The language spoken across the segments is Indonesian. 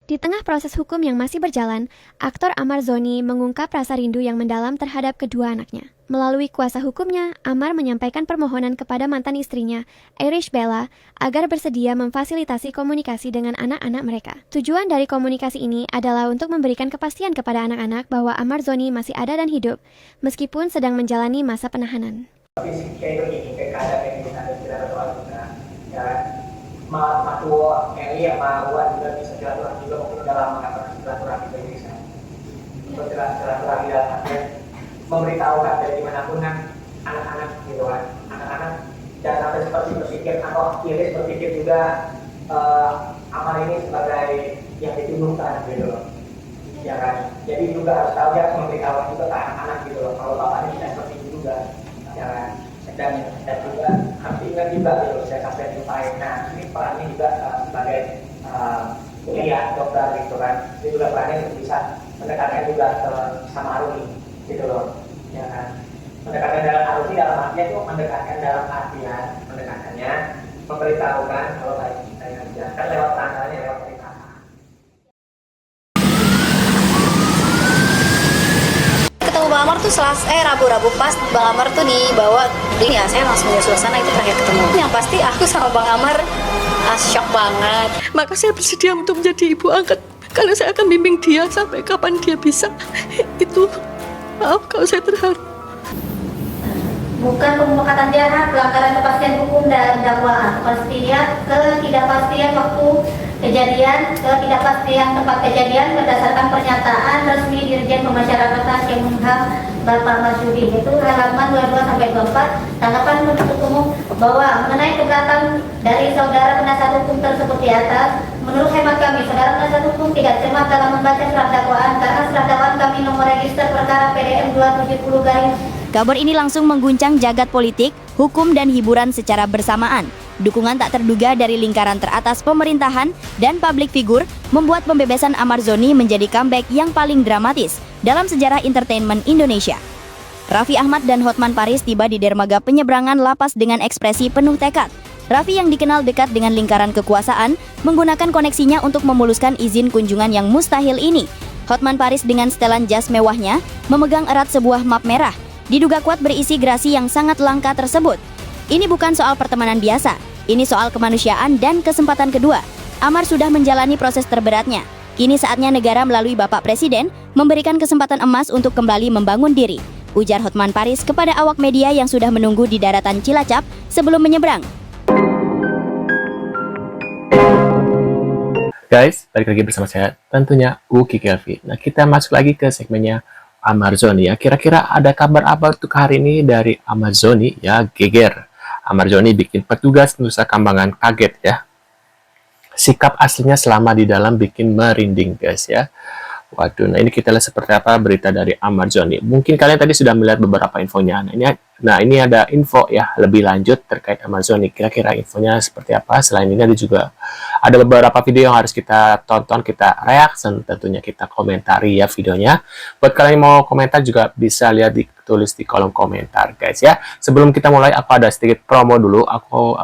Di tengah proses hukum yang masih berjalan, aktor Amar Zoni mengungkap rasa rindu yang mendalam terhadap kedua anaknya. Melalui kuasa hukumnya, Amar menyampaikan permohonan kepada mantan istrinya, Irish Bella, agar bersedia memfasilitasi komunikasi dengan anak-anak mereka. Tujuan dari komunikasi ini adalah untuk memberikan kepastian kepada anak-anak bahwa Amar Zoni masih ada dan hidup, meskipun sedang menjalani masa penahanan. Matu Eli sama Wan juga bisa silaturahmi juga mungkin dalam mengatakan silaturahmi ke Indonesia. Silaturahmi dalam artian memberitahukan dari dimanapun kan anak-anak gitu kan, anak-anak jangan sampai seperti berpikir atau Iris berpikir juga Amar ini sebagai yang dituduhkan gitu loh, ya kan. Jadi juga harus tahu dia harus memberitahukan juga ke anak-anak gitu loh kalau bapaknya tidak seperti itu juga, ya kan. Dan juga harus ingat juga gitu, saya sampai lupain. Nah ini perannya juga sebagai kuliah dokter gitu kan, ini juga perannya untuk bisa mendekatkan juga sama Aruni gitu loh, ya kan. Mendekatkan dalam Aruni dalam artian itu mendekatkan dalam artian mendekatkannya memberitahukan kalau baik kita kan lewat tanggalnya lewat perintah. Bang Amar tuh Rabu pas Bang Amar tuh dibawa ini ya, saya langsung ke suasana itu terakhir ketemu. Yang pasti aku sama Bang Amar shock banget. Maka saya bersedia untuk menjadi ibu angkat karena saya akan bimbing dia sampai kapan dia bisa. Itu maaf kalau saya terharu. Bukan pemufakatan jahat, pelanggaran kepastian hukum dan dakwaan, ketidakpastian waktu kejadian, ketidakpastian tempat kejadian berdasarkan pernyataan resmi Dirjen Pemasyarakatan Kemenham Bapak Marsudi, itu halaman 22-24. Tanggapan penuntut umum bahwa mengenai keberatan dari saudara penasihat hukum tersebut di atas, menurut hemat kami, saudara penasihat hukum tidak cermat dalam membaca surat dakwaan karena surat dakwaan kami nomor register perkara PDM 270 garing. Kabar ini langsung mengguncang jagat politik, hukum dan hiburan secara bersamaan. Dukungan tak terduga dari lingkaran teratas pemerintahan dan publik figur membuat pembebasan Amar Zoni menjadi comeback yang paling dramatis dalam sejarah entertainment Indonesia. Raffi Ahmad dan Hotman Paris tiba di dermaga penyeberangan lapas dengan ekspresi penuh tekad. Raffi yang dikenal dekat dengan lingkaran kekuasaan menggunakan koneksinya untuk memuluskan izin kunjungan yang mustahil ini. Hotman Paris dengan setelan jas mewahnya memegang erat sebuah map merah. Diduga kuat berisi gerasi yang sangat langka tersebut. Ini bukan soal pertemanan biasa, ini soal kemanusiaan dan kesempatan kedua. Amar sudah menjalani proses terberatnya. Kini saatnya negara melalui Bapak Presiden memberikan kesempatan emas untuk kembali membangun diri, ujar Hotman Paris kepada awak media yang sudah menunggu di daratan Cilacap sebelum menyeberang. Guys, balik lagi bersama saya, tentunya Uki Kelvi. Nah, kita masuk lagi ke segmennya Amar Zoni ya. Kira-kira ada kabar apa untuk hari ini dari Amar Zoni ya? Geger. Amar Zoni bikin petugas Nusa Kambangan kaget ya. Sikap aslinya selama di dalam bikin merinding guys ya. Waduh, nah ini kita lihat seperti apa berita dari Amar Zoni. Mungkin kalian tadi sudah melihat beberapa infonya. Nah ini ada info ya lebih lanjut terkait Amar Zoni. Kira-kira infonya seperti apa? Selain ini ada juga ada beberapa video yang harus kita tonton, kita reaction, tentunya kita komentari ya videonya. Buat kalian yang mau komentar juga bisa lihat ditulis di kolom komentar guys ya. Sebelum kita mulai, aku ada sedikit promo dulu. Aku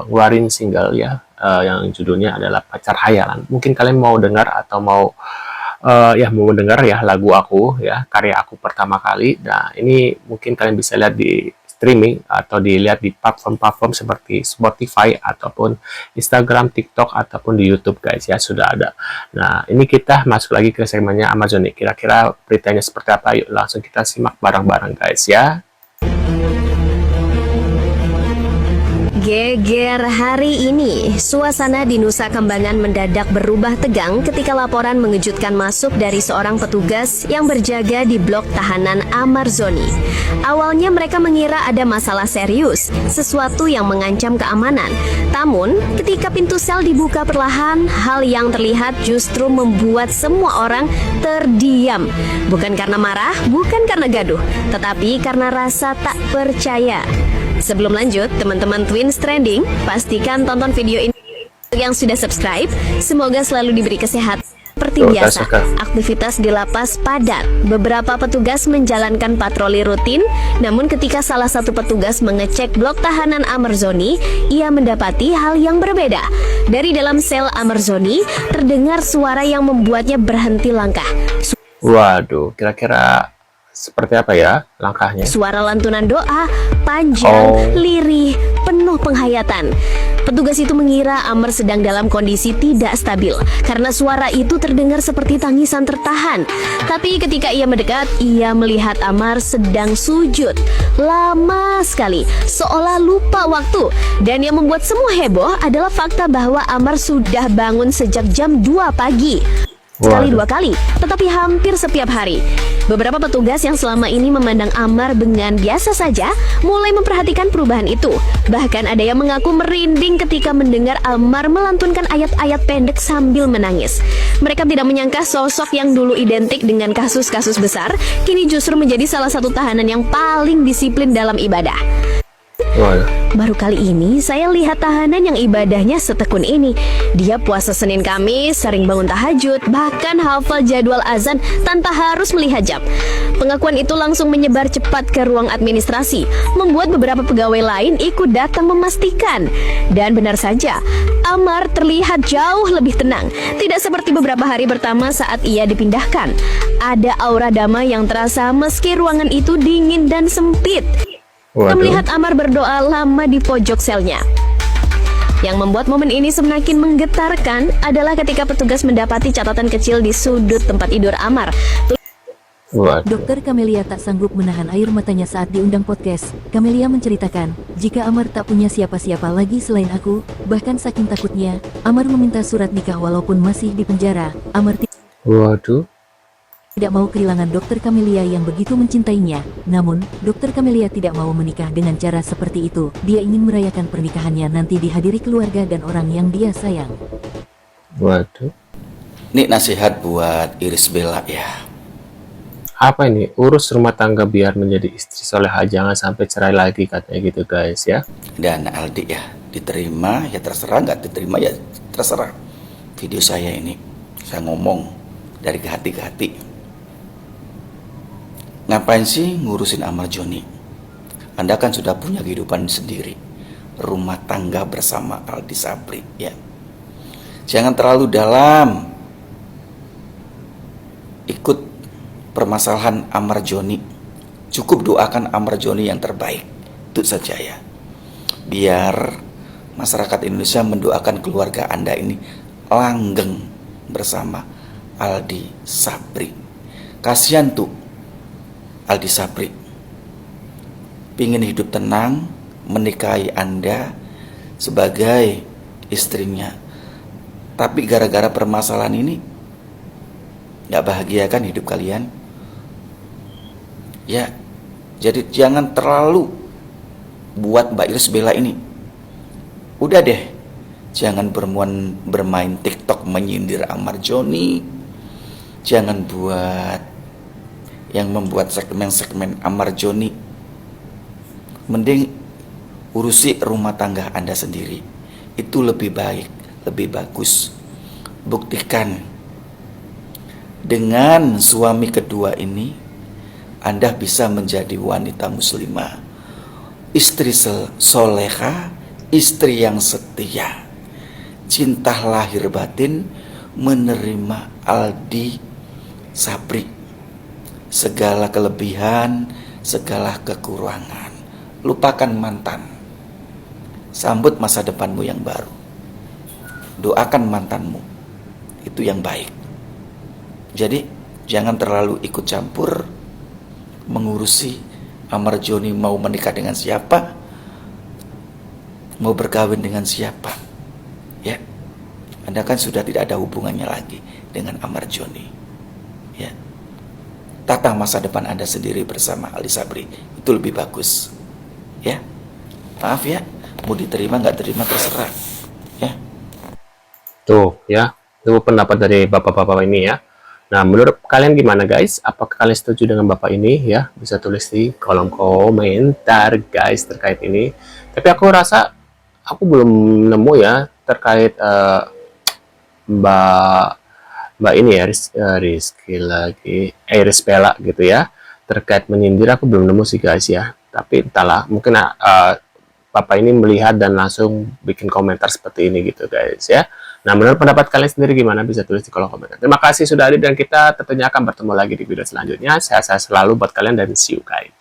ngeluarin single ya yang judulnya adalah Pacar Hayalan. Mungkin kalian mau dengar atau mau mau mendengar ya lagu aku ya, karya aku pertama kali. Nah ini mungkin kalian bisa lihat di streaming atau dilihat di platform-platform seperti Spotify ataupun Instagram, TikTok ataupun di YouTube guys ya, sudah ada. Nah ini kita masuk lagi ke segmennya Amar Zoni. Kira-kira beritanya seperti apa? Yuk langsung kita simak bareng-barang guys ya. Geger hari ini, suasana di Nusa Kambangan mendadak berubah tegang ketika laporan mengejutkan masuk dari seorang petugas yang berjaga di blok tahanan Amar Zoni. Awalnya mereka mengira ada masalah serius, sesuatu yang mengancam keamanan. Namun, ketika pintu sel dibuka perlahan, hal yang terlihat justru membuat semua orang terdiam. Bukan karena marah, bukan karena gaduh, tetapi karena rasa tak percaya. Sebelum lanjut, teman-teman Twins Trending, pastikan tonton video ini yang sudah subscribe. Semoga selalu diberi kesehatan. seperti Tuh, biasa, Kak. aktivitas di lapas padat. Beberapa petugas menjalankan patroli rutin, namun ketika salah satu petugas mengecek blok tahanan Amarzoni, ia mendapati hal yang berbeda. Dari dalam sel Amarzoni, terdengar suara yang membuatnya berhenti langkah. Waduh, kira-kira seperti apa ya langkahnya? Suara lantunan doa, panjang, lirih, penuh penghayatan. Petugas itu mengira Amar sedang dalam kondisi tidak stabil karena suara itu terdengar seperti tangisan tertahan. Tapi ketika ia mendekat, ia melihat Amar sedang sujud lama sekali, seolah lupa waktu. Dan yang membuat semua heboh adalah fakta bahwa Amar sudah bangun sejak jam 2 pagi. Sekali dua kali, tetapi hampir setiap hari. Beberapa petugas yang selama ini memandang Amar dengan biasa saja mulai memperhatikan perubahan itu. Bahkan ada yang mengaku merinding ketika mendengar Amar melantunkan ayat-ayat pendek sambil menangis. Mereka tidak menyangka sosok yang dulu identik dengan kasus-kasus besar kini justru menjadi salah satu tahanan yang paling disiplin dalam ibadah. Baru kali ini saya lihat tahanan yang ibadahnya setekun ini. Dia puasa Senin Kamis, sering bangun tahajud, bahkan hafal jadwal azan tanpa harus melihat jam. Pengakuan itu langsung menyebar cepat ke ruang administrasi, membuat beberapa pegawai lain ikut datang memastikan. Dan benar saja, Amar terlihat jauh lebih tenang. Tidak seperti beberapa hari pertama saat ia dipindahkan. Ada aura damai yang terasa meski ruangan itu dingin dan sempit. Kita melihat Amar berdoa lama di pojok selnya. Yang membuat momen ini semakin menggetarkan adalah ketika petugas mendapati catatan kecil di sudut tempat tidur Amar. Dokter Camelia tak sanggup menahan air matanya saat diundang podcast. Camelia menceritakan, jika Amar tak punya siapa-siapa lagi selain aku, bahkan saking takutnya, Amar meminta surat nikah walaupun masih di penjara. Amar tidak mau kehilangan Dokter Camelia yang begitu mencintainya. Namun, Dokter Camelia tidak mau menikah dengan cara seperti itu. Dia ingin merayakan pernikahannya nanti dihadiri keluarga dan orang yang dia sayang. Ini nasihat buat Iris Bella ya. Apa ini? Urus rumah tangga biar menjadi istri soleha, jangan sampai cerai lagi katanya gitu guys ya. Dan Aldi ya, diterima ya terserah, nggak diterima ya terserah. Video saya ini, saya ngomong dari hati ke hati. Ngapain sih ngurusin Amarzoni? Anda kan sudah punya kehidupan sendiri, rumah tangga bersama Aldi Sabri ya. Jangan terlalu dalam ikut permasalahan Amarzoni. Cukup doakan Amarzoni yang terbaik, itu saja ya. Biar masyarakat Indonesia mendoakan keluarga Anda ini langgeng bersama Aldi Sabri. Kasihan tuh Aldi Sabri, pingin hidup tenang, menikahi Anda sebagai istrinya, tapi gara-gara permasalahan ini nggak bahagia kan hidup kalian ya. Jadi jangan terlalu buat Mbak Iris Bella ini, udah deh, jangan bermain TikTok menyindir Amarzoni, jangan buat yang membuat segmen-segmen Amarzoni. Mending urusi rumah tangga Anda sendiri, itu lebih baik, lebih bagus. Buktikan dengan suami kedua ini Anda bisa menjadi wanita muslimah, istri soleha, istri yang setia, cinta lahir batin, menerima Aldi Sabri, segala kelebihan, segala kekurangan. Lupakan mantan, sambut masa depanmu yang baru. Doakan mantanmu, itu yang baik. Jadi jangan terlalu ikut campur mengurusi Amarzoni mau menikah dengan siapa, mau berkawin dengan siapa ya. Anda kan sudah tidak ada hubungannya lagi dengan Amarzoni ya. Tata masa depan Anda sendiri bersama Aldi Sabri, itu lebih bagus ya. Maaf ya, mau diterima nggak terima terserah ya. Tuh ya, itu pendapat dari bapak-bapak ini ya. Nah, menurut kalian gimana guys? Apakah kalian setuju dengan bapak ini ya? Bisa tulis di kolom komentar guys terkait ini. Tapi aku rasa aku belum nemu ya terkait Mbak Mbak ini ya, Rizky lagi, Iris Bella gitu ya, terkait menyindir. Aku belum nemu sih guys ya, tapi entahlah, mungkin Bapak ini melihat dan langsung bikin komentar seperti ini gitu guys ya. Nah, menurut pendapat kalian sendiri gimana? Bisa tulis di kolom komentar. Terima kasih sudah hadir dan kita tentunya akan bertemu lagi di video selanjutnya. Sehat-sehat selalu buat kalian dan see you guys.